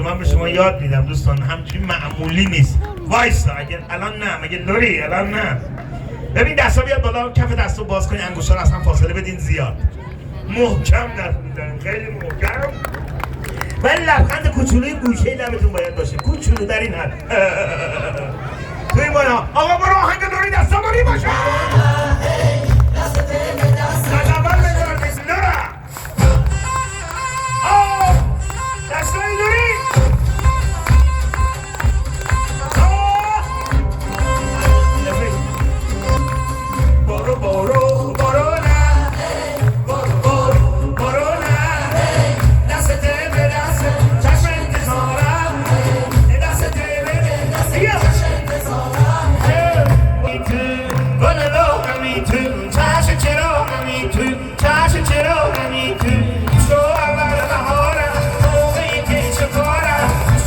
توجه من به شما یاد میدم دوستان، همچین معمولی نیست. وایسا، اگر الان نه، مگه لوری الان نه. ببین دستا بیاد بالا، کف دستو باز کنی، انگشتا رو اصلا فاصله بدین زیاد. محکم دست میزنین، خیلی محکم. ولی لبخند کوچولوی گوشه لبتون باید باشه، کوچولو در این حد. توی بالا آقا برو آهنگ لوری دستا باری باشه.